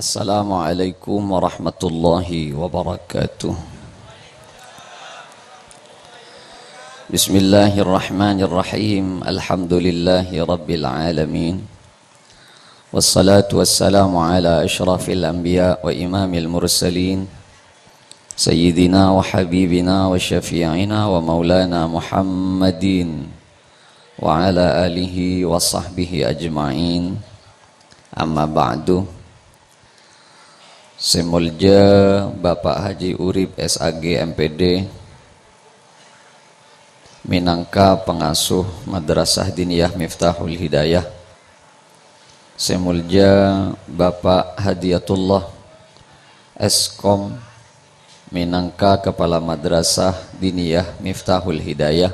Assalamualaikum warahmatullahi wabarakatuh. Bismillahirrahmanirrahim. Alhamdulillahi rabbil alamin. Wassalatu wassalamu ala ashrafil anbiya wa imamil mursalin Sayyidina wa habibina wa syafi'ina wa maulana Muhammadin wa ala alihi wa sahbihi ajma'in. Amma ba'du. Semulja Bapak Haji Urip SAG MPD minangka pengasuh Madrasah Diniyah Miftahul Hidayah. Semulja Bapak Hadiyatullah Eskom minangka Kepala Madrasah Diniyah Miftahul Hidayah.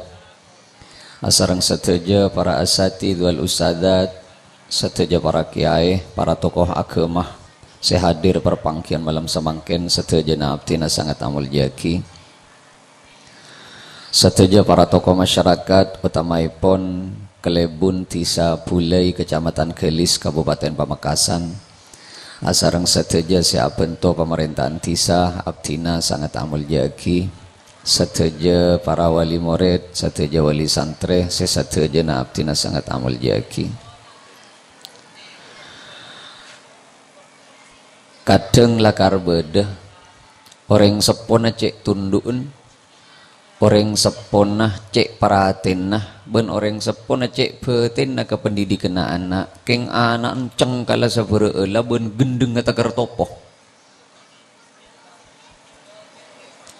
Asareng sateja para asatidz wal ustadzat, sateja para kiai, para tokoh agama, saya hadir perpangkian malam semangken sateja abdina sangat amul jaki. Sateja para tokoh masyarakat utamaipun Kelebun Tisa Bulai Kecamatan Gelis Kabupaten Pamekasan. Asareng sateja siapento pemerintahan Tisa abdina sangat amul jaki. Sateja para wali murid, sateja wali santre, sateja abdina sangat amul jaki. Kadang lakar bedah orang sepona cek tundun, orang sepona cek paratenah, ben orang sepona cek betenna ke pendidikan anak, keng anak enceng kala sabereula ben gendeng kata kertopoh.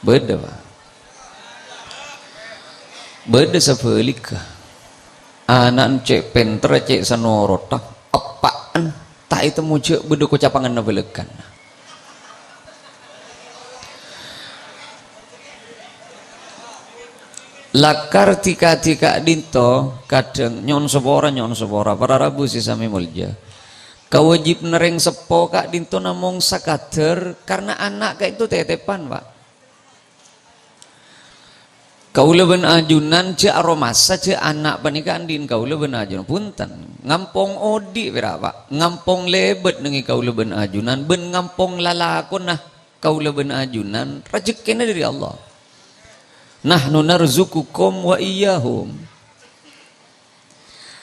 Beda Pak. Beda sabeulika. Anak cek pentra cek sanorota apaan? Tak itu mujur bedu kucapangan nabelekan. Lakar tika dinto kadang nyon sepora para rabu si sami mulja. Kawajib nereng sepo kak dinto namong sakader karena anak kak itu tetepan Pak. Kaula ben ajunan je aromasa je anak pernikahan din kaula ben ajunan punten ngampong odi berapa ngampong lebet nengi kaula ben ajunan ben ngampong lalakon nah kaula ben ajunan rezekina dari Allah. Nahnu narzukukum wa iyyahum.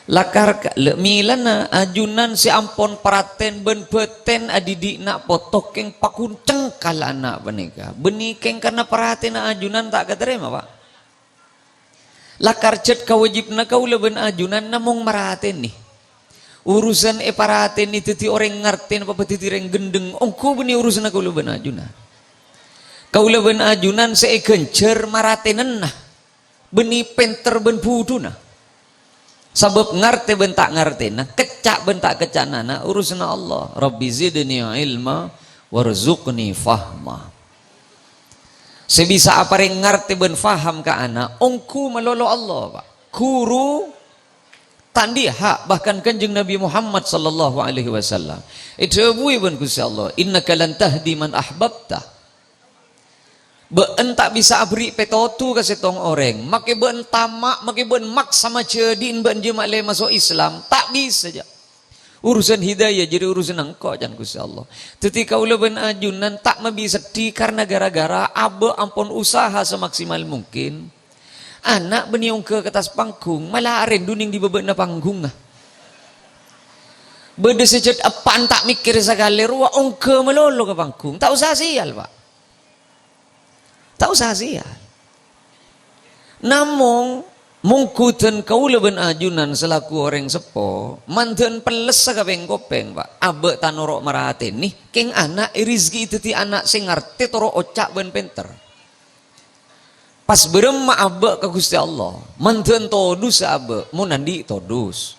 Lakar milana ajunan si ampon paraten ben beten adidikna potok keng pakunceng kala anak pernikah benikeng karena paraten ajunan tak keterima Pak. Lakar cet kawajibna kaula ben ajunan namong maraten nih. Urusan paraten itu ti orang ngarten apa ti reng gendeng ongko beni urusan kaula ben ajunan. Kaula ben ajunan saya gencer maratenan nah. Beni penter ben buduna. Sabab ngarte ben tak ngartena, kecak ben tak kecanana urusan Allah. Rabbi zidni ilma warzuqni fahma. Sebisa apa yang ngerti ben faham ke anak ongku melolo Allah Pak. Guru tandi hak bahkan kanjeng Nabi Muhammad sallallahu alaihi wasallam itu bui ben Gusti Allah innaka lan tahdi man ahbabta. Beun tak bisa abri petotu ka setong orang make beun tamak make beun maksa macedin beun jemaah le masuk Islam tak bisa aja. Urusan hidayah jadi urusan engkau jangan Gusti Allah. Ketika ulah ben ajunan tak bisa sedih karena gara-gara abe ampun usaha semaksimal mungkin. Anak beniung ke atas panggung malah aren duning di bebeuna panggung nah. Bede sejat apaan tak mikir sagale ruwa ongke melolo ke panggung. Tak usah sial Pak. Tak usah sial. Namung mungkutan kaula ben ajunan selaku orang sepo manten peles sakabeng kopeng Pak abe tanorok maraten nih keng anak rezeki itu ti anak sing ngarti toro ocak ben penter pas berem abe ka Gusti Allah manten todus abe mun nandi todus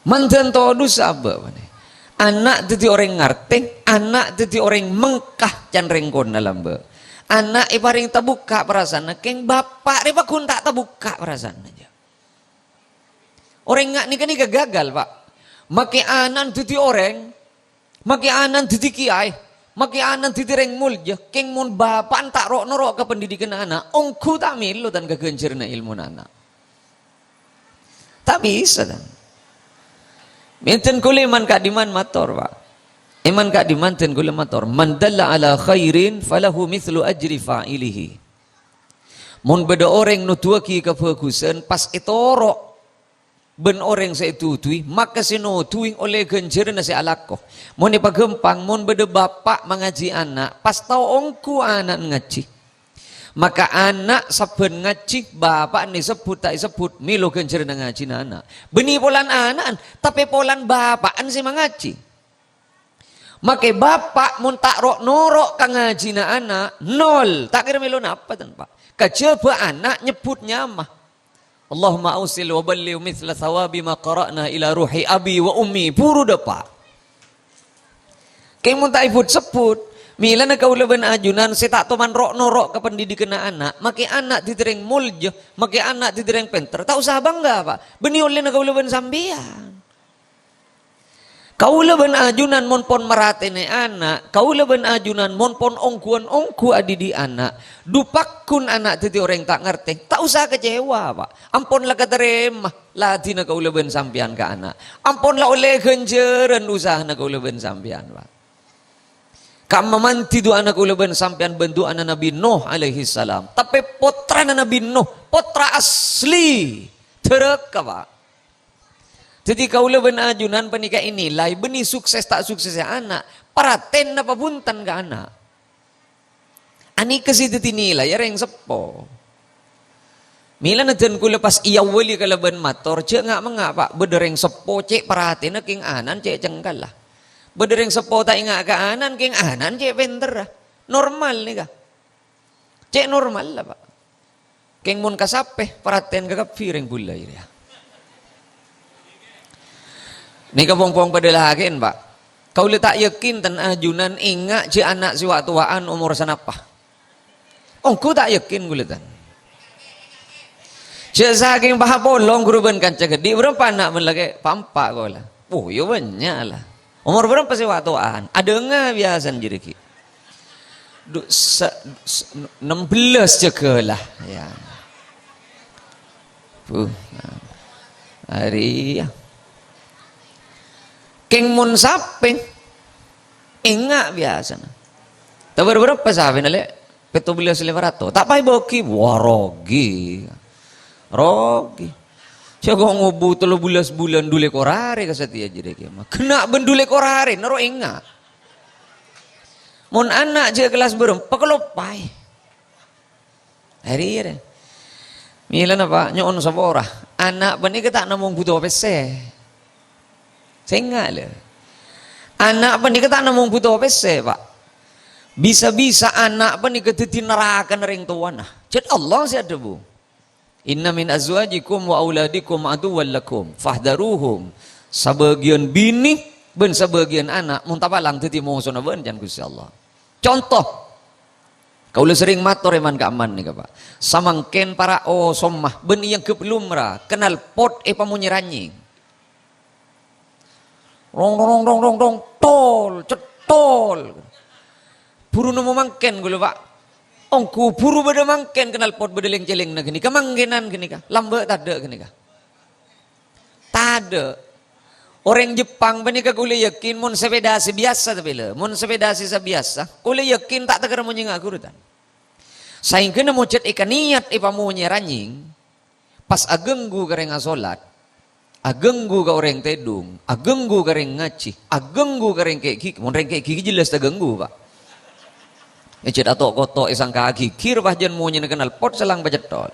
manten todus abe anak itu orang ngarti anak itu orang mengkah can rengkon dalam be. Anak ibaring terbuka perasaan, keng bapak riba kun tak terbuka perasaan aja. Orang ngak nikah gagal Pak. Maki anan titi orang, maki anan titi kiai, maki anan titi reng mulja, keng mun bapak tak rok norok ke pendidikan anak, ongku tak milu dan kegencerna ilmu anak. Tak bisa dan. Menten kuliman kadiman mator Pak. Iman kak dimanten gula mator. Man dalla ala khairin falahu mithlu ajri fa'ilihi. Mun beda orang nutuaki kebagusan pas itoro ben orang sa itutui maka sinutui oleh genjer na si alako. Mun ipagempang mun beda bapak mengaji anak pas tau ongku anak ngaji. Maka anak saben ngaji bapak ni sebut tak sebut milo genjer na ngaji na anak. Beni polan anak tapi polan bapaan si mengaji. Maka bapak mun tak rok norok ka ngaji na anak nol tak kira milo napa tanpa. Kejaba anak nyebutnya mah Allahumma ausil wa balligh mithla thawabi ma qara'na ila ruhi abi wa ummi puru depa. Kay mun tak ibut sebut mila na kaulaban ajunan si tak toman rok norok ke pendidikan anak maki anak ditereng mulja maki anak ditereng penter tak usah bangga pak beni oleh na kaulaban sambian. Kaulaban ajunan mon pon meratene anak, kaulaban ajunan mon pon ongkuan ongku adidi anak, dupakun anak titi orang tak ngerti, tak usah kecewa pak, ampun lah katerema, lati na kaulaban sampian ke anak, ampun lah oleh genjeran usaha na kaulaban sampian pak. Kamamanti do anak kaulaban sampian bentuk anak Nabi Nuh alaihi salam, tapi potra Nabi Nuh, potra asli, terek pak. Jadi kaulaban ajunan penikah inilai beni sukses tak suksesnya anak paraten na pabuntan ke anak. Ani kasi nilai ya yang sepo. Mila na dyan ko lepas iyawali kalaban mator cek nga mga pak bedereng sepo cek paraten na king anan cek cengkal lah. Bedereng sepo tak inga ka anan king anan cek penter lah. Normal nih ka. Cek normal lah pak. King mun kasape paraten ka kapiring bulay ya. Ni kapong-pong padalahakin pak. Kau letak yakin tan ajunan ingat si anak si waktuaan umur sanapa. Ku tak yakin guletan. Cek saking pahapolong guruban kanca gede berapa anak melake pampak kau lah. Oh yo banyak lah. Umur berapa si waktuaan? Ada nggak biasa jiriki? 16 jaga lah. Ya. Hari ya. Keng mun sapeng ingat biasa na. Tabar berapa sabi na le? 17,500. Tak pay boki warogi. Rogi. Siya ko ngubu 13 bulan dule korare kasati aja deh kema. Kena bendule korare naro ingat. Mun anak je kelas berapa kelopay. Hari ya. Mila na pak nyon sa bora. Anak bani kita namong butuh pese. Sehingga le. Anak pa ni kata namong butuh pese pak. Bisa-bisa anak pa ni kata tinarakan ring tuan nah. Jadi Allah siya debu. Inna min azwajikum wa auladikum aduwwal lakum fahdaruhum. Sebagian bini ben sebagian anak muntapalang titi mongso na ben jan Gusti Allah. Contoh kaula sering matur eman ka aman nih pak. Samangken para somah ben yang keplumra kenal pot pamunyiranying. Rong tol cetol buru no mangken gulo pak ongku buru beda mangken kenal pot bedeleng celeng na gini kemanggenan gini ka lambe tade gini ka tade orang Jepang benika kule yakin mun sepeda si biasa tapi le mun sepeda si biasa kule yakin tak tegar mo nyinga kurutan saing kena mo cet ikan niat ipamunye ranying pas agenggu kareng salat agenggu ka orang tedung, agenggu ka ring ngaci, agenggu ka ring kayak gigi, mun ring kayak gigi jelas agenggu pak. Ecet atok kotok isang kaki, kir bahjan mo nya kenal pot selang bajetol.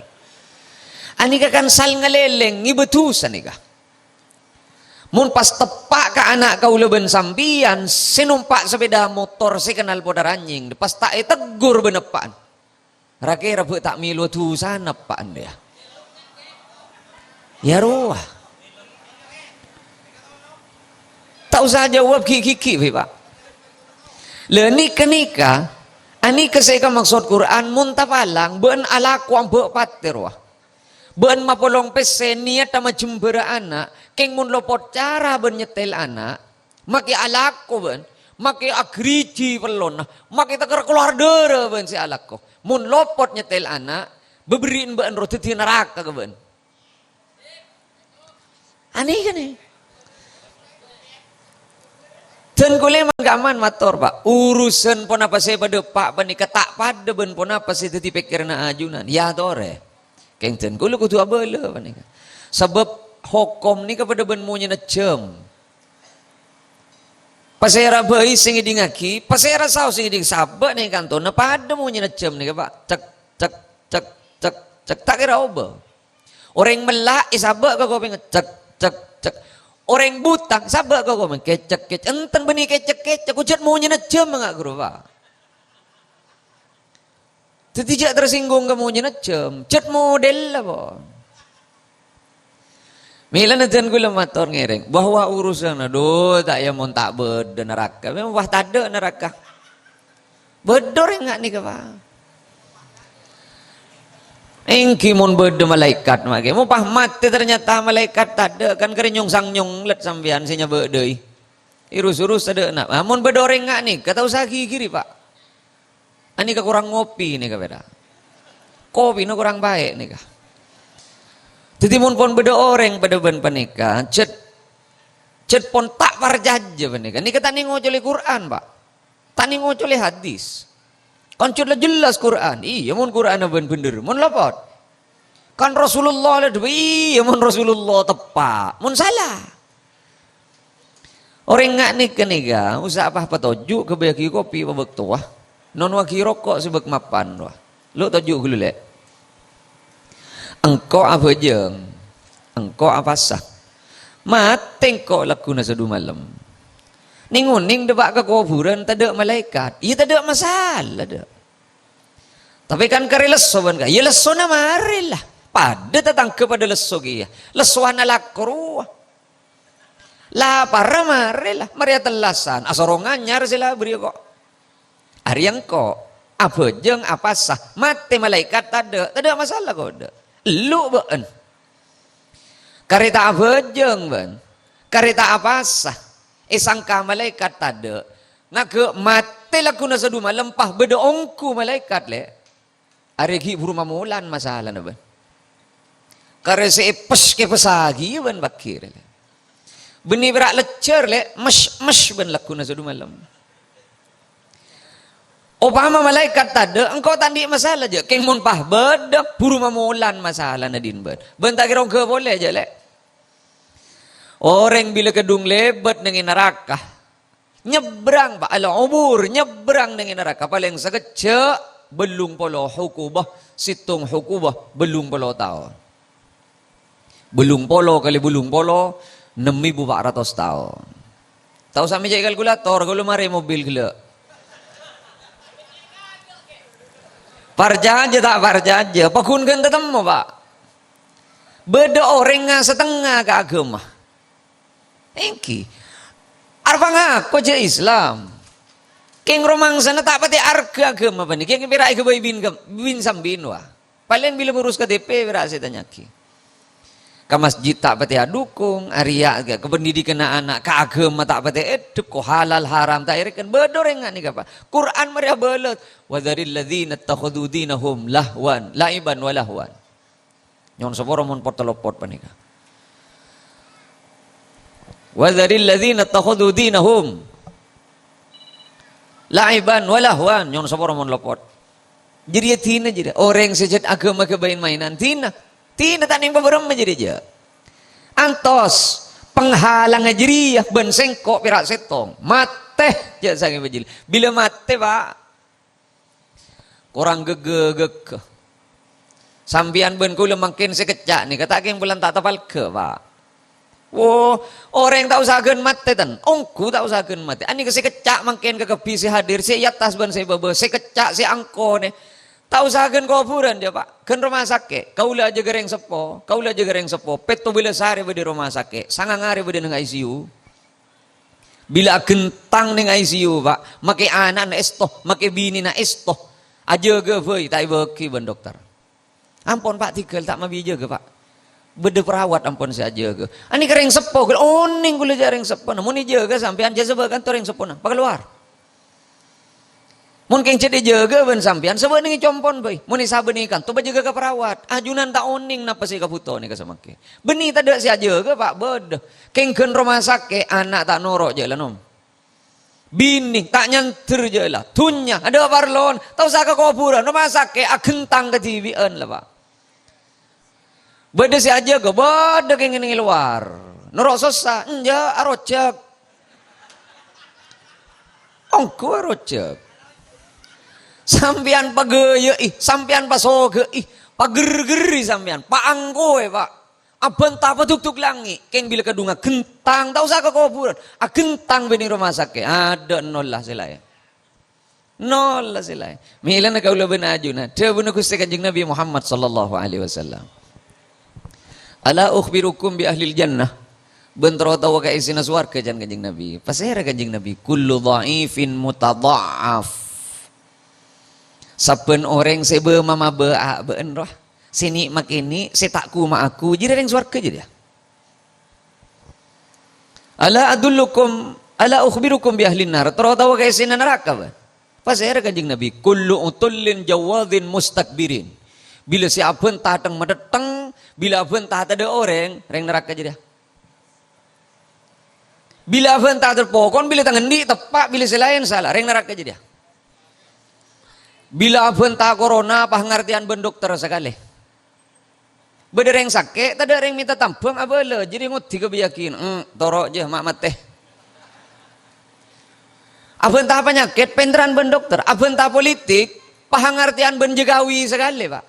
Ani ka kan sal ngaleleng ngibetusan nika. Mun pas tepak ka anak kaulaban sampian, sinumpak sepeda motor si kenal podar anjing, pas tak tegur benepaan. Rake rabu tak milu tusan apaan dia. Ya ruah. Tak usah jawab kiki pak. Le nikah ani keseka maksud Quran muntapalang ben alaku ambek patir wah. Ben mapolong pesen niat sama jembera anak keng mun lopot cara ben nyetel anak maki alaku ben maki agriji pelon maki teker keluar dere ben si alaku mun lopot nyetel anak beberiin ben roti neraka ke ben. Aneh kan nih. Dan kule manggaman mator pak, urusan pon apa saya pada pak panika tak pada ben pon apa saya teti pikirna ajunan, ya tore, kengten kule kutu abele panika, sebab hukum ni kepada ben munya najem, pasera bayi singi dingaki, pasera saus singi ding sabak nih kantor, na pada munya najem nih pak, cek cek cek cek cek tak kira oba, orang melak isabak kau pengen cek cek cek. Orang butang, sabar kau kecek, enten benih kecek, ucat maunya najem enggak guru pak. Tidak tersinggung kamu nya najem, cat model lah pak. Mila najan gula mator ngereng, bahwa urusan aduh tak ya mau tak beda neraka, memang wah tak ada neraka. Bedor enggak nih pak. Engki mon beda malaikat mage mau pah mati ternyata malaikat tak ada kan kerenyong sang nyong let sampean sinya beda irus-urus ada nak mon beda orang ngak nih kata usah kiri pak ani ka kurang ngopi nih ka beda kopi no kurang baik nih ka jadi mon pon beda orang beda ben panika cet pon tak parjaja panika nih kata nih ngocoli Quran pak tani ngocoli hadis. Kan sudah jelas Quran. Iya mun Quran ben bener. Mun lapot. Kan Rasulullah lah iya mun Rasulullah tepat. Mun salah. Orang ngak nih keniga usah apa tojuk ke bagi kopi babek tuah. Non waki rokok sebek mapan wah. Lu tojuk dulu le. Engkau apa jeng? Engkau apa sah? Mateng kok lakuna sadu malam. Ninguning debak ke kuburan tak ada malaikat. Iya tak ada masalah dah. Tapi kan kari leso kan? Ya leso na marilah. Pada datang kepada leso kia. Leso na lakru. Lapar marilah. Maria telasan. Asorongan nyar sila beri kok. Hari yang kok. Apa jeng apa sah. Mati malaikat tak ada. Tak ada masalah kok ada. Lu ben. Karita apa jeng ben. Karita apa sah. Sangka malaikat tada nak mati laku na sa duma lempah beda ongku malaikat le arigi buru mamulan masalah na ba kare se epes ke pesagi ban bakir le beni berak lecer le mas ban laku na sa duma lem Obama malaikat tada engkau tandi masalah je keng mun pah beda buru mamulan masalah na din ban tak kira ke boleh je le. Orang bila kedung lebat dengan neraka nyebrang pak ala umur nyebrang dengan neraka paling sekecil belum polo hukubah situng hukubah belum polo tahun belum polo kali belum polo 6.400 tahun tahu sampai jadi kalkulator kalau mari mobil gila parjaja tak parjaja pakun kan tetemu pak beda orang setengah ke agama. Engki, arpa ngaku je Islam. Keng romang sana tak pati arga agama apa ni? Keng birai ke bayi bin sambin wah. Paling bila urus KTP birai saya tanya ki. Ke masjid tak pati adukung, Arya ke pendidikan anak, ke agama tak pati eduk, ko halal haram tak irikan bedor enggak ni apa? Quran mereka belut. Wadharil ladzina takhudhu dinahum lahwan, laiban wa lahwan. Nyon seporo mon portalopot panika. Wadharil ladzina takhudhu dinahum laiban wa lahwan nyon saporo mon lopot. Jadi ya tina jadi orang sejat agama kebain mainan tina taning beberem jadi aja. Antos penghalang jadi ya ben sengkok pirak setong mate ja sange bajil. Bila mate pak kurang gege sambian ben kula mangkin sekecak nih kata keng bulan tak tapal ke pak. Oh, orang tak usahakan mati tan. Ongku tak usahakan mati. Ani kasi kecak mangken kekebi si hadir si yatas ban si bebe si kecak si angko ne. Tak usahakan kuburan dia pak. Kan rumah sakit. Kaulah aja gereng sepo. Kaulah aja gereng sepo. Peto bila sehari di rumah sakit. Sangang hari di nang ICU. Bila gentang nang ICU pak. Make anak na esto. Make bini na esto. Aja ge boy. Tak ibeki ban dokter. Ampun pak tigel tak mabi jaga pak. Beda perawat ampun saja ke. Ani kereng sepo ke oning gula jareng sepo. Namun ni jaga sampean jasa kantor yang sepo nah. Keluar. Mungkin jadi jaga ben sampean sebab ni compon boy. Mun saben ikan tu jaga ke perawat. Ajunan tak oning napa si kaputo ni kasamake. Beni tak ada si jaga pak bed. Kengkeun rumah sakit anak tak norok je lah nom. Bini tak nyanter je lah. Tunya ada parlon. Tahu saka kuburan. Nama sake agentang ke TV-an lah pak. Beda si aja ke. Beda ke ngini luar. Norok sosa. Enja arocek. Ongko arocek. Sampian pagaya sampian pasoge pager-geri sampian. Paangkoe pak. Aban tapa tuk-tuk langi. Keng bila kadunga gentang. Tahu saka kuburan. Gentang bini rumah sakit. Ada nol lah silai. Nol lah silai. Milan kau lebih najuna. Dia benar kusti kanjeng Nabi Muhammad sallallahu alaihi wasallam. Ala ukhbirukum bi ahlil jannah. Bentro tahu ka isina swarga jan kanjeng Nabi. Pasera kanjeng Nabi. Kullu dha'ifin mutadha'af. Saben orang sebe mama be'a be'en roh. Sini makini setakku ma aku jadi orang swarga jadi. Ala adullukum ala ukhbirukum bi ahlin nar. Tahu ka isina neraka ba? Pasera kanjeng Nabi. Kullu utullin jawadhin mustakbirin. Bila si aben tatang madeteng, bila aben tak ada orang neraka jadi. Bila aben tak terpokon, bila tangan di tepak, bila selain salah, orang neraka jadi. Bila aben tak corona, pengertian ben dokter sekali. Beda yang sakit, tak ada yang minta tampung, apa le? Jadi nguti kebiyakin, torok je, mak mati. Aben tak penyakit, penteran ben dokter. Aben tak politik, pengertian ben jegawi sekali pak.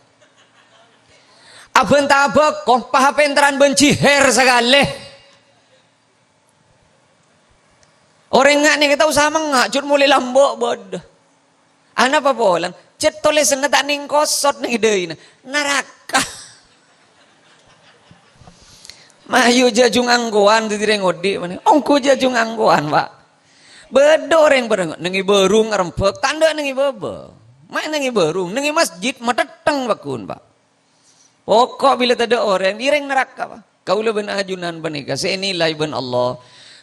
Aben tak bekoh, penteran ben ciher sekali. Orang ngak ni kita usaha mengak, cut mulai lambok bodoh. Anak apa bolan? Cet tulisan tak ning kosot nih deui neraka. Mayu jajung anggoan di ngodi mana? Ongku jajung anggoan pak. Bedoreng bereng nengi berung rempek tanda nengi bebe. Main nengi berung nengi masjid mateteng bakun pak. Pokok bila tak ada orang direng neraka pak. Kau leben ajunan benika senilai ben Allah.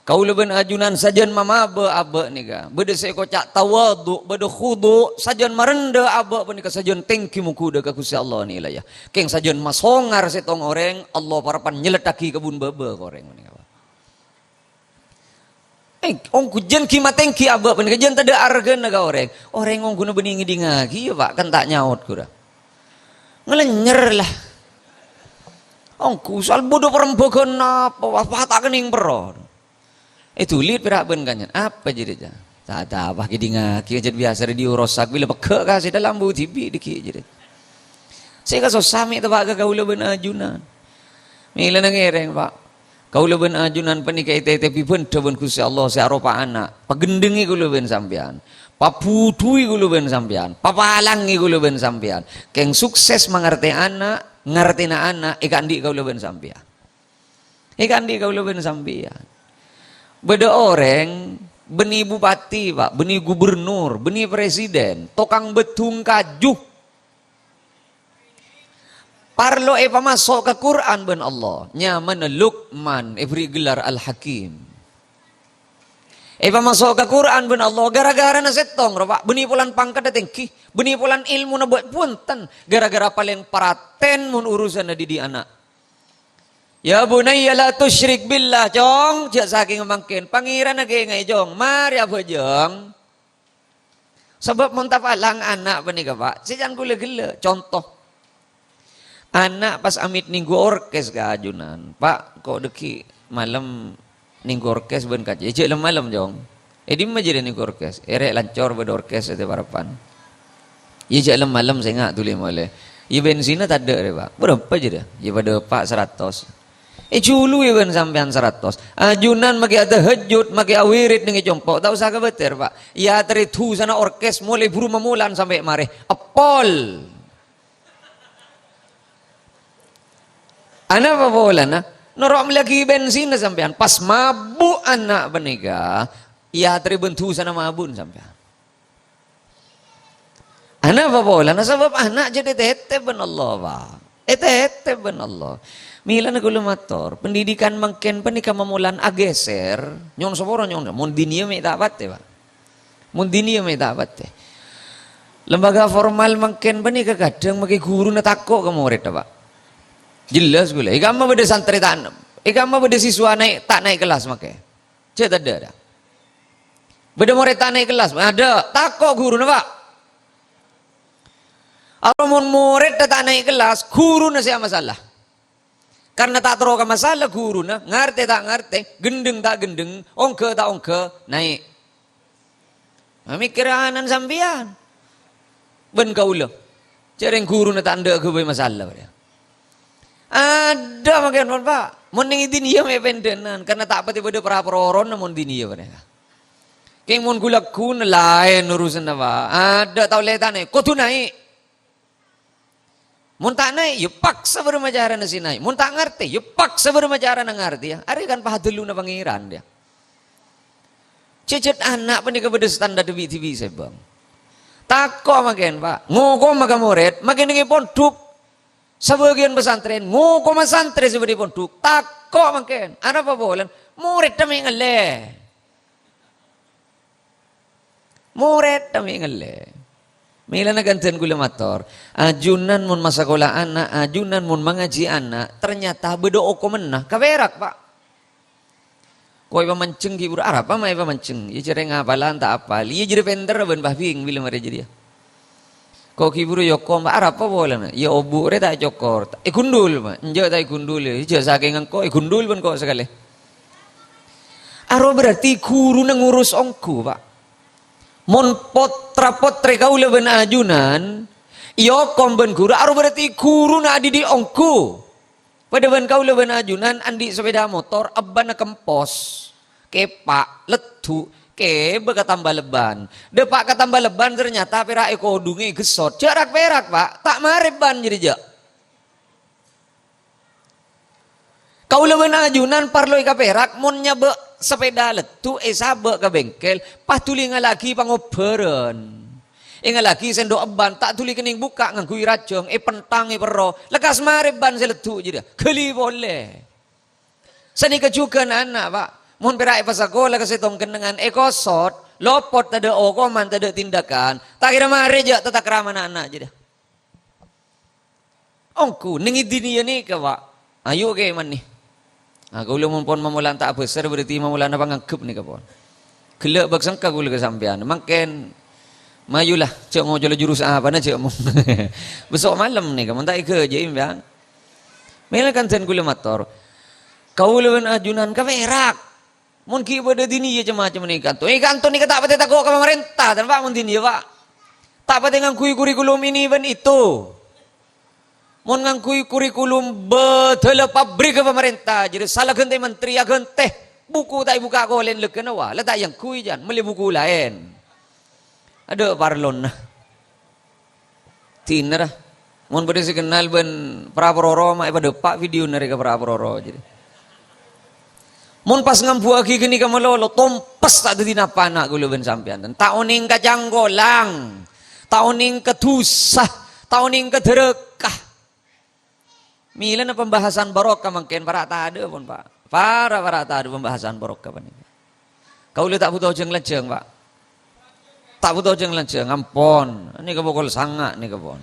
Kau leben ajunan sajan mama abe nika. Beda saya kocak tawadu, beda khudu, sajan marenda abe benika sajan tengki muku deka Gusti Allah ni lah ya. Keng sajan masongar setong orang Allah parapan nyeletaki kebun bebe koreng benika. Ong kujen kima tengki abe benika jen tada arga naga orang. Orang ong guna beningi dingagi ya pak kan tak nyaut kura. Ngelenyer lah. Ong kusal bodoh perempuan apa tak kening peror. Itu lihat perak ben kanyan. Apa jadi aja? Tak apa kidinga kia jadi biasa radio rosak bila pekak kasih dalam bu TV dikit jadi. Saya kasih sami tu pak kau leben ajunan. Mila nangereng pak. Kau leben ajunan penikai tete pipun coban Gusti Allah saya aropa anak. Pagendengi kau leben sampean. Paputui kau leben sampean. Papalangi kau leben sampean. Keng sukses mengerti anak, ngerti na anak ikan di kau leben sampean. Ikan di kau leben sampean. Beda orang, beni bupati pak, beni gubernur, beni presiden, tokang betung kajuh. Parlo masuk ke Quran ben Allah. Nyaman Luqman, beri gelar Al-Hakim. Masuk ke Quran ben Allah, gara-gara na setong, pak, beni pulan pangkat tengki, beni pulan ilmu na buat punten, gara-gara paling paraten mun urusan na di anak. Ya bunayya la tusyrik billah jong jak saking mangkin pangiran lagi ngai jong mari apa jong sebab muntafalang anak benika pak sijan kula gele contoh anak pas amit minggu orkes ka ajunan pak kok deki malam minggu orkes ben kaje je malam jong di majire minggu orkes erek lancor bed orkes ete parapan ye je malam saya ngak tuli mole ye bensina tak ada pak berapa je dah ye pada pak 100 culu iban sampean 100. Ajunan maki ada hejut, maki awirit nengi jompok. Tak usah kebeter pak. Ya teritu sana orkes mulai buru memulan sampai mari. Apol. Anak apa bolan na? Norok lagi bensin na sampean. Pas mabuk anak benika. Ya teribentu sana mabun sampean. Anak apa bolan na? Sebab anak jadi tete ben Allah pak. Tete ben Allah. Mila na gulumator, pendidikan mungkin penika memulan ageser, nyon soboro nyon, mun dinia me dapat pak, mun dinia me dapat lembaga formal mungkin penika kadang maki guru na takok ke murid pak, jelas gula, ikam mah beda santri tanam, ikam mah beda siswa naik tak naik kelas make, cek ada, Beda murid tak naik kelas, ada takok guru na pak. Kalau murid tak naik kelas, guru na siya masalah. Karena tak terlalu masalah guru na, ngerti tak ngerti, gendeng tak gendeng, ongke tak ongke, naik. Mikiranan sambian. Ben kaulah. Jarang guru na tak ada ke masalah. Ada makin pak. Mending itu dia mependenan, karena tak pati pada peraporon namun dia mereka. Keng mon gulak kun lain urusan apa? Ada tau letan kau tu naik. Mun tak naik, ya paksa bermajaran na sinai. Mun tak ngerti, ya paksa bermajaran na ngerti ya. Ari kan pahadulu na pangiran dia. Cecet anak pandika pada standar TV saya bang. Tako makin pak, ngoko maka murid, makin ngi pondok. Sebagian pesantren, ngoko masantren sebagai pondok. Tako makin, ada apa bolan? Murid kami ngeleh. Murid kami ngeleh. Mila na gantian gula mator. Ajunan mun masakola anak, ajunan mun mengaji anak. Ternyata bedo oko menah. Kaberak pak. Kau iba mancing kibur Arab apa iba mancing. Ia cere ngapalan tak apal. Ia jadi penter ben bahing bila mereka jadi. Kau kibur yoko Arab apa boleh na. Ya obu re tak cokor. Gundul pak. Enjak tak gundul. Ia saking engkau gundul pun kau sekali. Aro berarti guru na ngurus ongku pak. Mon potra potre kau leben ajunan, iyo komben guru, aru berarti guru na adi di ongku. Pada ben kau leben ajunan, andi sepeda motor, abban na kempos, kepak, letu, kebe katambah leban. Depak katambah leban ternyata perak eko dungi gesot, jarak perak pak, tak marip ban jadi jak. Kau leben ajunan parloi ka perak, mon nyabe sepeda letu sabe ke bengkel pas tuli lagi pangoberan lagi sendok ban tak tuli kening buka ngangkui rajong pentang perro lekas mari ban seletu jadi geli boleh seni kejukan anak pak mun perak pas sekolah kesetong kenengan kosot lopot tada okoman tada tindakan tak kira mari aja tetak ramana anak jadi ongku nengi dini ni ke pak ayo ke man nih. Kau lu mumpun mamulan tak besar berarti mamulan apa ngangkep nih kapon. Gelak baksangka gula kesampean. Makin mayulah cek mau jual jurus apa na cek mau. Besok malam nih kamu tak ikut je impian. Melakan sen gula motor. Kau lu ajunan ka perak. Mun ki pada dini ya macam ni kanto. Kanto ni kata apa tak kau ke pemerintah dan pak mun dini ya pak. Tak apa dengan kurikulum ini ben itu. Mon ngangkui kurikulum betul pabrik ke pemerintah jadi salah gente menteri ya gente buku tak buka ko len leken wa letak yang kui jan meli buku lain ada parlon nah tiner mon bade kenal ben praproro mak pada pak video nari ke praproro jadi mon pas ngampu aki gini ka melolo tompas tak dadi napa anak gulu ben sampean tak oning kajanggolang tak oning ketusah tak oning kederekah. Mila na pembahasan barokah mungkin para tak ada pun pak. Para tak ada pembahasan barokah pun. Kau lihat tak butuh jeng-lejeng pak. Tak butuh jeng-lejeng. Ampun. Ini kebokol sangat nih kebon.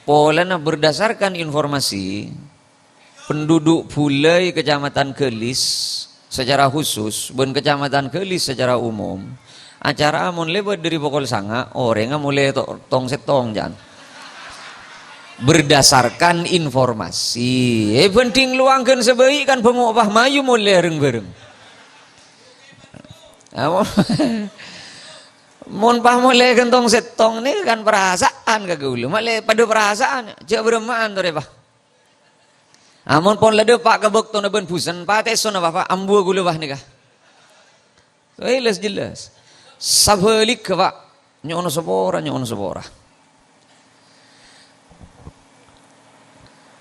Polana berdasarkan informasi penduduk Bulai Kecamatan Kelis secara khusus, ben Kecamatan Kelis secara umum. Acara amun lebat dari pokol sangat orang mulai tong setong jan. Berdasarkan informasi penting luangkan sebaik kan pengubah mayu mulai bareng-bareng mon pah mulai gentong setong ni kan perasaan kagak ulu mulai pada perasaan jak beremaan tu deh pak amon pon lede pak kebok tu naben pusan pak teson apa pak ambu gulu bah nikah jelas sabalik ke pak nyono sepora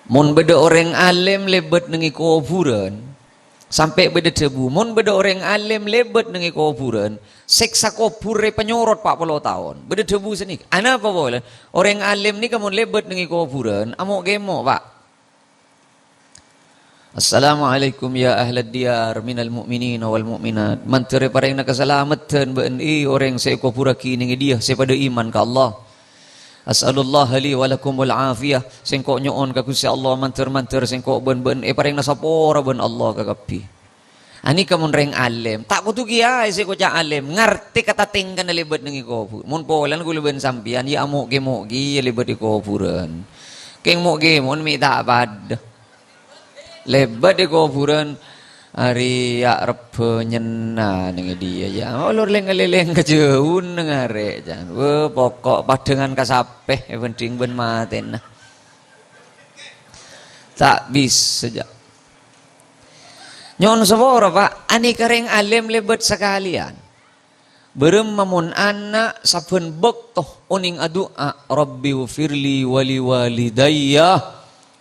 Mon beda orang alim lebat nengi kuburan sampai beda debu. Mon beda orang alim lebat nengi kuburan seksa kubur penyorot 40 tahun. Beda debu sini. Ana apa boleh? Orang alim ni kamu lebat nengi kuburan amok gemo pak. Assalamualaikum ya ahlad diyar minal mu'minin wal mu'minat. Manteri pareng nak keselamatan BNI orang saya kubur kini dia sepada iman ke Allah. As'alullah li walakumul afiyah sengkok nyoon ka Gusti Allah manter-manter sengkok ben pareng nasapora ben Allah kakapi Ani kamun reng alim, tak kutu kiai si kocak alim, ngerti kata tingkan lebet nengi kubur. Mun polan ku leben sampian, ya amuk ya lebet di kuburan. Keng muk mun mi tak bad. Lebet di kuburan, hari ya rebe nyena nengi dia ya. Ulur leng kejauhan nengare jan. Pokok padengan kasapeh, penting ben maten. Tak bisa saja. Nyon sabora pak, ani kering alim lebet sekalian. Berem mamun anak saben bektoh uning adua Rabbi wafirli wali walidayya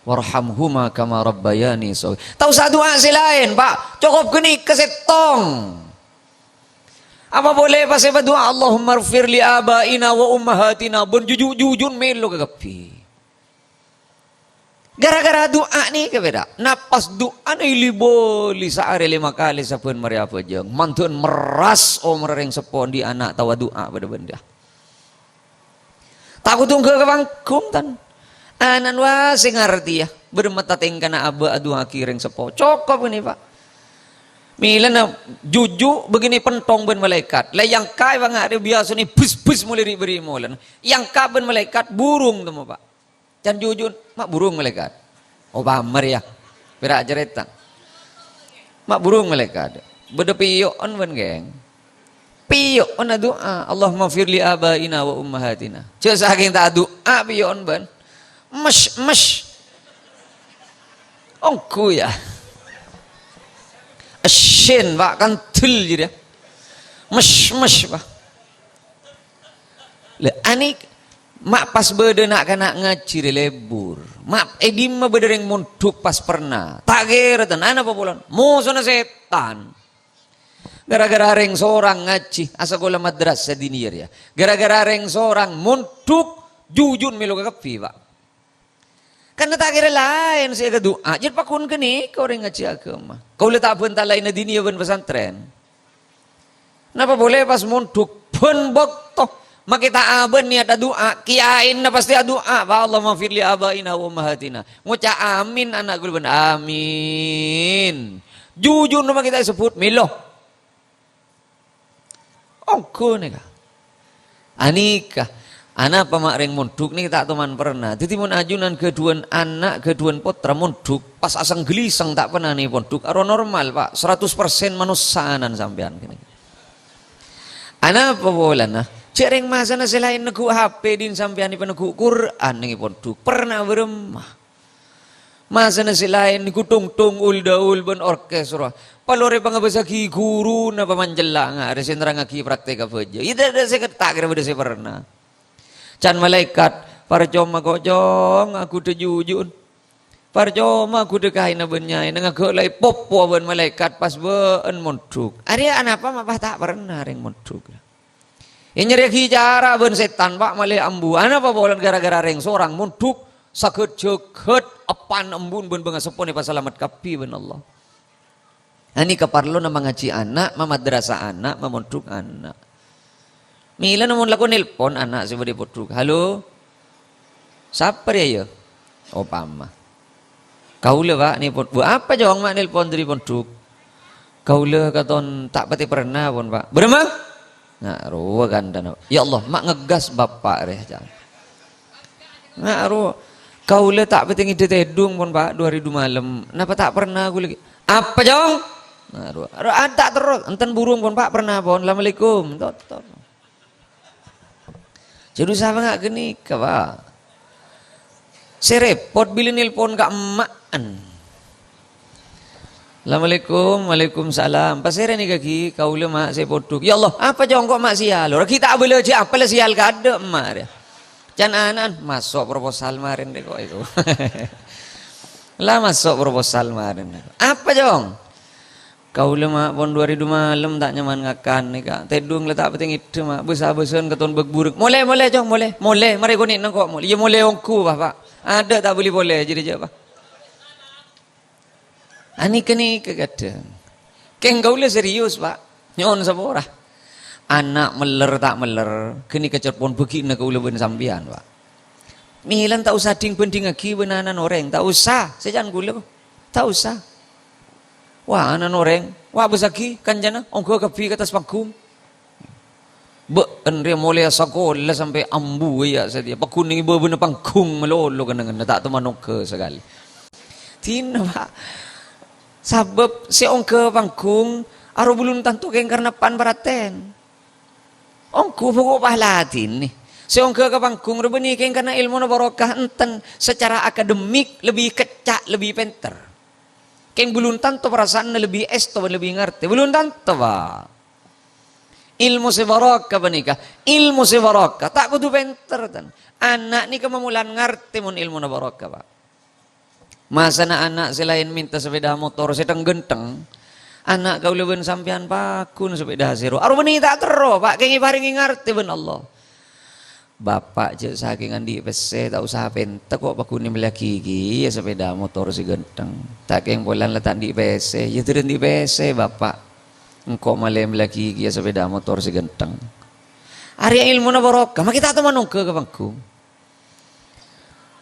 warhamhuma kama rabbayani so. Tahu satu si lain pak, cukup geni kesetong. Apa boleh pas berdoa Allahumma firli abaina wa ummahatina bun jujun melo kagapi. Gara-gara doa nih kebeda. Napas doa nih liboli saare 5 kali sapun mari apa jeng. Mantun meras mereng sepon di anak tawa doa pada benda. Takut tunggu ke bangkum tan. Anan wa sing ngerti ya. Bermata tingkana aba doa kireng sepo. Cokop ini pak. Milan juju begini pentong ben malaikat. Lah yang kai bang ada biasa nih bus mulai beri molan. Yang ka ben malaikat burung temu pak. Dan jujur, mak burung malaikat. Oh pamer ya. Perak jeretan. Mak burung malaikat. Beda piyon ben geng. Piyon na doa. Allahumma firli abaina wa ummahatina. Cek saking tak doa piyon ben. Mesh. Ongku ya. Asyin pak kan tul jadi. Mesh pak. Le anik. Mak pas beda nak kena ngaji lebur. Mak edim mah beda yang munduk pas pernah. Tak kira tan apa bulan. Musuhna setan. Gara-gara reng seorang ngaji asakola madrasah diniyar ya. Gara-gara reng seorang munduk jujun melo kapi pak. Karena tak kira lain saya ke doa. Jadi pakun kini kau reng ngaji agama. Kau letak bentar lain diniyar ben pesantren. Napa boleh pas munduk ben boktoh. Maka kita aben ni ada doa, kiain na pasti ada doa. Ba Allah mafirli abaina wa ummahatina. Nguca amin anak gue amin. Jujur nama kita sebut milo. Ongko nih kah? Anika, anak pemak reng munduk nih tak teman pernah. Jadi mun ajunan keduan anak, keduan putra munduk, pas asang gelisang tak pernah nih munduk. Aro normal pak, 100% manusaanan sampean kini. Anak apa bolan nah? Cereng masa na selain negu HP din sampean di penegu Quran nih ponduk pernah beremah. Masa na selain niku tung uldaul ben orkestra. Palore pangabasa ki guru na pamanjela nga resendra nga ki praktek apa aja. Ida ada saya tak kira saya pernah. Can malaikat parjoma kojong aku tejujun. Parjoma aku dekain na benyai nga golai popo ben malaikat pas ben monduk. Ada anak apa mah tak pernah reng monduk. Ini nyeri cara ben setan pak malih ambu. Ana apa bolan gara-gara reng seorang munduk sakit joget apan embun ben bengasepone pas selamat kapi ben Allah. Ani kaparlo na mengaji anak, mamadrasa anak, mamunduk anak. Mila namun laku nelpon anak si bade poduk. Halo. Siapa dia ya? Oh pama. Kaula pak ni pon. Bu apa jawang mak nelpon dari ponduk? Kaula katon tak pati pernah pon pak. Beremang? Nak ruwa ganda. Ya Allah, mak ngegas bapak reh jangan. Nak ruwa. Kaula tak pati ngide tedung pon pak 2 hari 2 malam. Napa tak pernah aku lagi? Apa jawang? Nah ruwa. Tak terus. Enten burung pon pak pernah pon. Assalamualaikum. Tot. Jadi sama nggak geni ke pak. Serepot bila nelpon ke emaan. Assalamualaikum, waalaikumsalam. Pasir ni kaki kau lemah saya poduk. Ya Allah, apa jongkok mak sial? Orang kita boleh je apa lah sial kada emak dia. Jangan masuk proposal marin deh kok itu. Lah masuk proposal marin. Apa jong? Kau lemah pon 2 hari 2 malam tak nyaman ngakan nih kak. Tedung letak penting itu mak. Besar-besar keton berburuk. Boleh jong, boleh. Mari kau ni nengkok boleh. Ya boleh ongku pak. Ada tak boleh jadi je pak. Ani kini kegadang. Keng gaula serius pak. Nyon sabora. Anak meler tak meler. Kini kecerpon begini gaula ben sambian pak. Milan tak usah ding pending lagi benanan orang. Tak usah. Sejan gula. Tak usah. Wah anak noreng, wah besaki kanjana, ongko kepi ke atas panggung. Enre mulai sekolah sampai ambu ya sadia. Pakuning ibu bener panggung melolo kan tak temanok ke sekali. Tina pak. Sabab si ongko panggung, aro bulun tantu keng karena pan baraten. Ongko pokok pahlatin nih. Si ongko ke panggung rebeni keng karena ilmu na barokah enten secara akademik lebih kecak, lebih pinter. Keng bulun tantu perasaan lebih esto lebih ngerti. Bulun tantu pak. Ilmu sebarokah benikah, ilmu sebarokah tak kudu pinter tan. Anak ni kememulan ngerti mun ilmu na barokah pak. Masa anak selain minta sepeda motor sedang genteng, anak kau leben sampean pakun sepeda zero. Aru benih tak tero pak, kengi paringi ngerti ben Allah. Bapak je saking andi pese tak usah pentek kok pakuni melaki gigi ya sepeda motor si genteng. Tak keng bolan letak di pese, ya turun di pese bapak. Engkau malem lagi kia sepeda motor si genteng. Arya ilmu na barokah, mak kita teman ke pangku.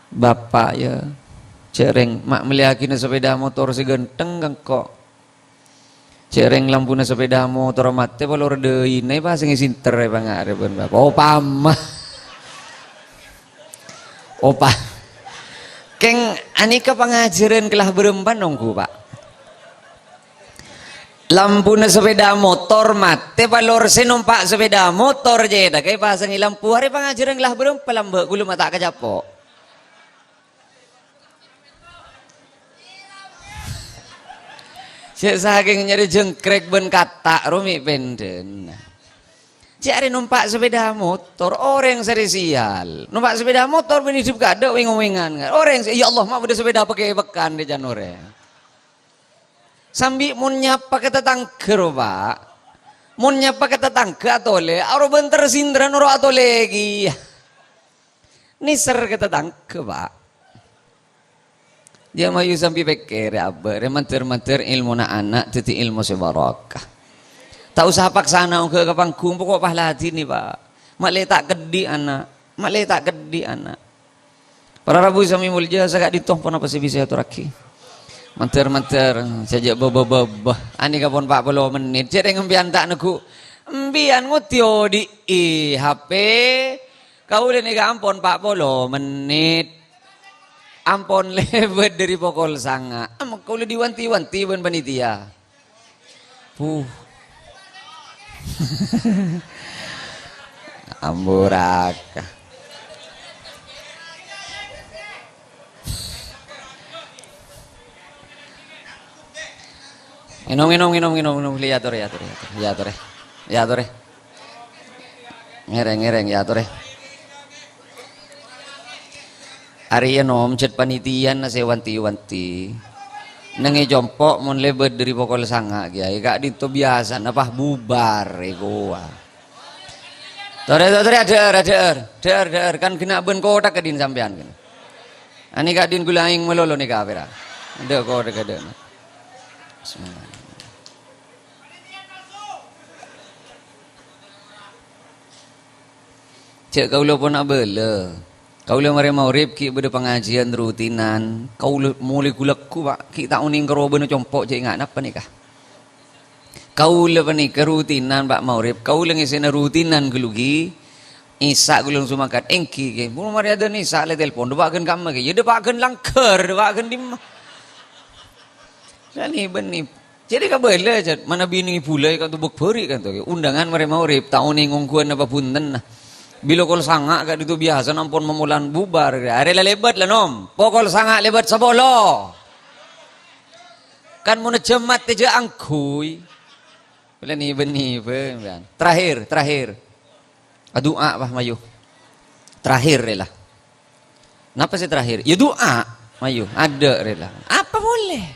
Bapak ya, cereng mak meliaki na sepeda motor si genteng kok. Cereng lampu na sepeda motor mate palor deui nai pas ngisinter e pangarepen bapak. Opa mah. Opa. Keng anika pangajaran kelah berempan nongku pak. Lampu na sepeda motor mate palor numpak sepeda motor jeda kay pasangi lampu hari pangajaran lah belum pelambek gulu mata kacapo. Cek saking nyari jengkrek ben kata rumi penden. Cek hari numpak sepeda motor orang seri sial. Numpak sepeda motor ben hidup kada wing-wingan. Orang ya Allah mak udah sepeda pakai bekan di janore. Sambil mun nyapa ke tetangga pak, mun nyapa ke tetangga atole, aro bentar sindran aro atole lagi. Niser ke tetangga pak. Dia mayu sampai pikir apa, remanter ilmu na anak, titi ilmu sebarokah. Tak usah paksana ke panggung, pokok pahala hati ni pak. Mak letak gedi anak, mak letak gedi anak. Para rabu sami mulja sagak ditoh pun apa sih bisa aturaki. Manter saja babah ani kapon 40 menit jadi ngembian tak neku embian ngutio di HP kau udah nih ampun 40 menit ampun lebet dari pokol sanga kau udah diwanti-wanti ben panitia amburaka. Inong lihat ore. Ngereng ya tore. Ari nom cet panitian na sewanti-wanti. Nangi jompok mon lebet dari pokol sanga kiai kak dito biasa napah bubar ego. Tore der kan kena ben kota kedin sampean kan. Ani kak din gula aing melolo nih kapera. Ada kota kedena. Bismillah. Cek kau lo pun nak bela. Kau lo mari maurib ki beda pengajian rutinan. Kau lo mulai kulakku pak. Ki tak uning karo bena compok cek ingat apa nikah. Kau lo panik rutinan pak maurib. Kau lo ngisena rutinan kelugi. Isak gulung sumakan engki ke. Mula mari ada ni isak le telpon. Depakan kamu ke. Ya depakan langker. Depakan di. Sani benih. Jadi kau bela je. Mana bini pula kau tu bukberi kan tu. Undangan mari maurib. Tak uning ngongkuan apa punten nah. Bila kol sangak kat itu biasa nampun memulan bubar. Hari lah lebat lah nom. Pokol sangak lebat sabolo. Kan muna jemat teja angkuy. Bila ni benih pun. Terakhir. Doa apa mayu. Terakhir rela. Kenapa sih terakhir? Ya doa mayu. Ada rela. Apa boleh?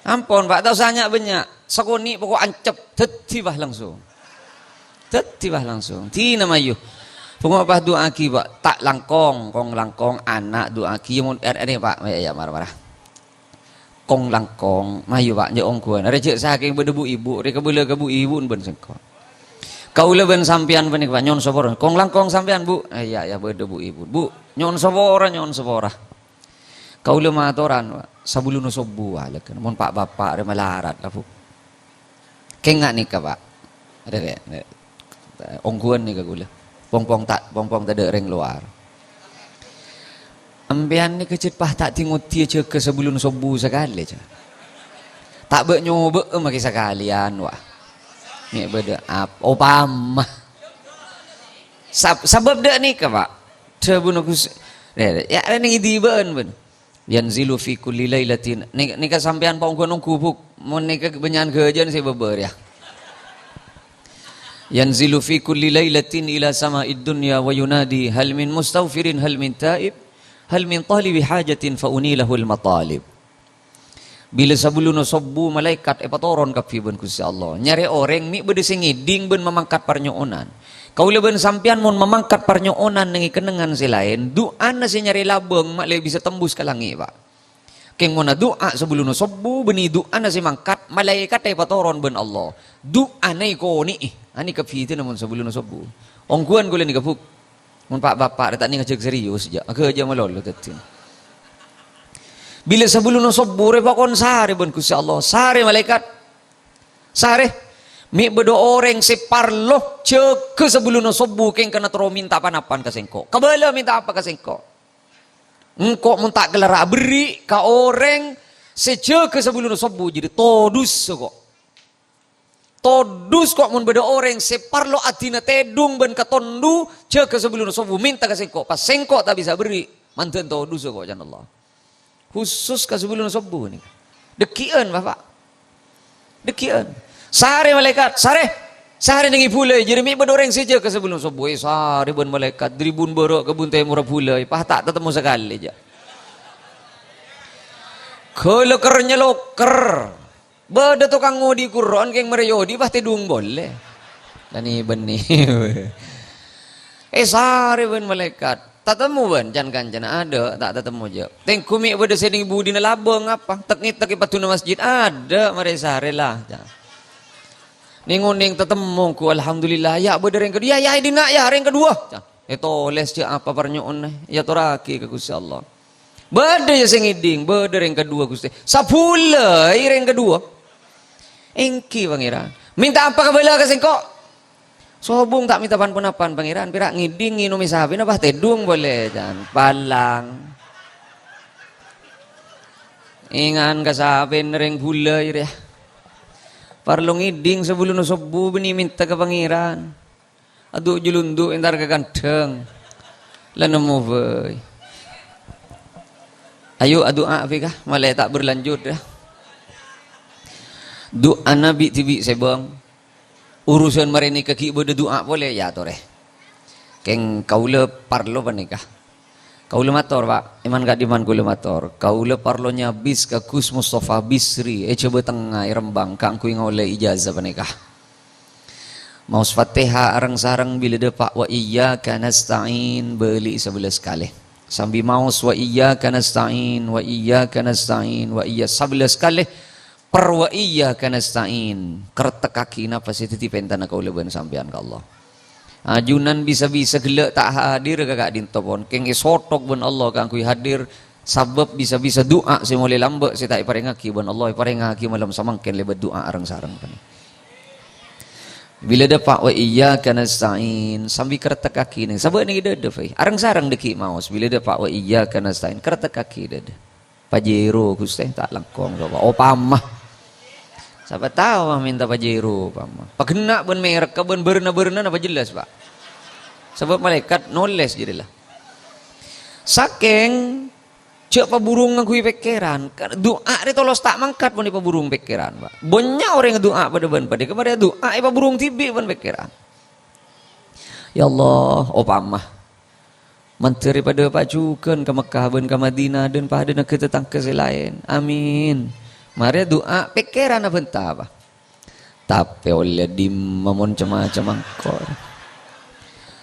Ampun pak tahu sanyak banyak. Sekoni pokok ancep. Tetibah langsung. Tina mayu. Pengapa doa ki pak tak langkong, kong langkong anak doa ki mun ini pak ya marah. Kong langkong mayu pak nyong kuan. Rejek saking berdebu ibu, reka bela ke bu ibu ben sengko. Kau leben sampian benik pak nyon sopor. Kong langkong sampian bu. Ya berdebu ibu. Bu nyon sopora. Kau le matoran pak. sabuluno sobu ala kan mon pak bapak re malarat lah pu kengak nih pak ada deh ongguan nih kagula pong pong tak ada reng luar ambian ni kecil pah tak tingut dia je ke sebelum sobu sekali je tak ber nyoba maki sekalian wah ni beda apa opam sebab dak ni ke pak sebelum aku ya ada ni di ben yanzilu fi kulli lailatin ni ka sampean pa ungkon kubuk mon ni ka benyan gejen saya beber ya yanzilu fi kulli lailatin ila sama'id dunya wa yunadi hal min mustaghfirin hal min taib hal min talibi hajatin fa unilahu al matalib bila sabulun sabbu malaikat epatoron ka fi ben Gusti Allah nyari orang mi bede sing ngiding ben memangkat parnyoonan kaula ben sampean mun memangkat parnyoonan nengi kenengan si lain doa na si nyari labeng mak le bisa tembus ke langit pak keng mun doa sebelum sabbu beni doa na si mangkat malaikat epatoron ben Allah doa na ko ni ani ka fi namun sebelum sabbu ongkuan gula ni kapuk mun pak bapak tak ni ngajak serius ja aga aja malolo tatin bila sebelum sabbu re pakon sare ben Gusti Allah sare malaikat sare mi bedo orang separloh ceke sebelum sabbu keng kena tero minta panapan ka sengko kabala minta apa ka sengko engko mun tak gelara beri ka orang seceke sebelum sabbu jadi todus kok todus kok mun bedo orang separlo atina tedung ben katondu ceke sebelum sabbu minta ka sengko pas sengko tak bisa beri manten todus kok jan Allah khusus ka sebelum sabbu ni dekian bapak dekian sare malaikat sare nengi pulai jadi mi bedo orang saja ke sebelum sabbu sare ben malaikat dribun borok kebun teh murah pulai pah tak ketemu sekali aja kelekernya loker beda tukang ngodi Quran keng mereyodi pah tedung boleh dan ini benih sare ben malaikat tak temu ben jangan ada tak temu je tengku mi beda seding budi na labeng apa teknik patuna masjid ada mare sare lah ninguning tetemu ku alhamdulillah ya beda yang kedua ya dina ya yang kedua les je apa parnyoon ya toraki ke Gusti Allah beda ya sing iding beda yang kedua Gusti sapula yang kedua engki pangeran minta apa kabela ka sengko sobung tak minta pan-pan pangeran pira ngiding nginum sapi napa tedung boleh jan palang ingan ka sapi nering bulai ya parlo ngiding sebelum sabbu beni minta ke pangeran aduh julundu entar ke ganteng lanemu boy ayo doa fika malai tak berlanjut ya doa nabi tibi sebang urusan marini kaki bode doa boleh ya tore keng kaula parlo panikah kaula mator pak iman gak diman kaula mator kaula parlonya bis ke Gus Mustafa Bisri coba tengah Rembang kang kui ngoleh ijazah panikah mau Fatihah arang-sarang bila depak wa iyyaka nasta'in beli 11 kali sambil mau wa iyyaka nasta'in wa iyyaka nasta'in wa iya 11 kali per wa iyyaka nasta'in kertek kaki napa sih titipen tanah kau leban sampean ke Allah ajunan bisa-bisa gelak tak hadir kakak dintopon keng sotok ben Allah kang kui hadir sabab bisa-bisa doa saya mulai lambat saya tak iparengaki ben Allah iparengaki malam samangken lebat doa arang-sarang pan bila dapat wa iyyaka nasta'in sambil kertek kaki ni sabab ni dede fai arang-sarang deki maus bila dapat wa iyyaka nasta'in kertek kaki dede pajero Gusti tak langkong opamah siapa tahu minta pajero pamah pakena ben merek ben berna apa jelas pak sebab malaikat noles jadilah saking cek paburung ngakui pikiran doa ni tolos tak mangkat pun paburung pikiran pak banyak orang yang doa pada ben pada kepada doa paburung tibi ben pikiran ya Allah opamah menteri pada pajukan ke Mekah ben ke Madinah dan pada nak tetangga lain amin mari doa pikiran apa entah apa tapi oleh di mamon macam angkor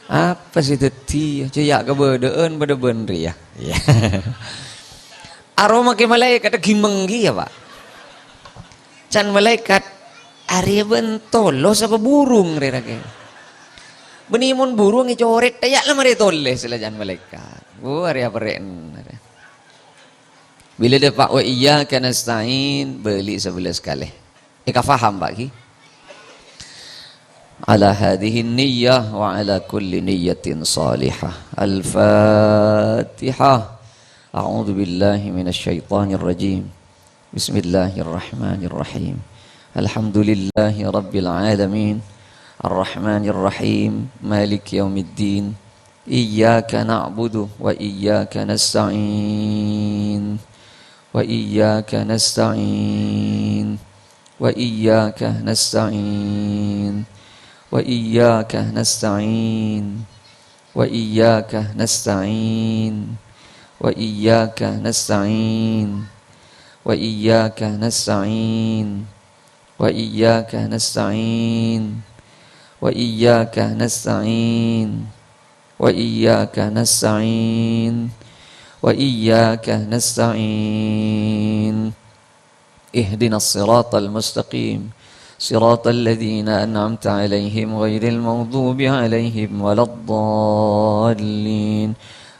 apa sih teti ceyak ke bedaan pada benri ya aroma ke malaikat gimenggi ya pak can malaikat Arya bentolos apa burung rera ke benimun burung icoret tayak lah mari toles selajan malaikat Arya peren Bila dia pak wa iyyaka nasta'in beli 11 kali. Ika faham Pak Ki? Ala hadhihi niyyah wa ala kulli niyyatin salihah. Al-Fatihah. A'udzu billahi minasy syaithanir rajim. Bismillahirrahmanirrahim. Alhamdulillahi rabbil alamin. Ar-Rahmanir Rahim. Maliki yaumiddin. Iyyaka na'budu wa iyyaka nasta'in. وإياك نستعين وإياك نستعين وإياك نستعين وإياك نستعين وإياك نستعين وإياك نستعين وإياك نستعين وإياك نستعين وإياك نستعين وإياك نستعين اهدنا الصراط المستقيم صراط الذين أنعمت عليهم غير المغضوب عليهم ولا الضالين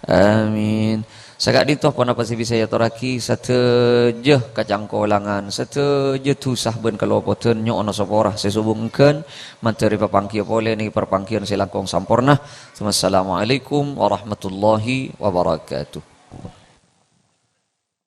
آمين. Sakak ditoh pun apa sih bisa ya toraki satejeh kacang kolangan satejeh tusah ben kalau poten nyo ono soporah sesubungkeun materi papangkieu pole niki perpangkian silangkong sampurna. Wassalamualaikum warahmatullahi wabarakatuh.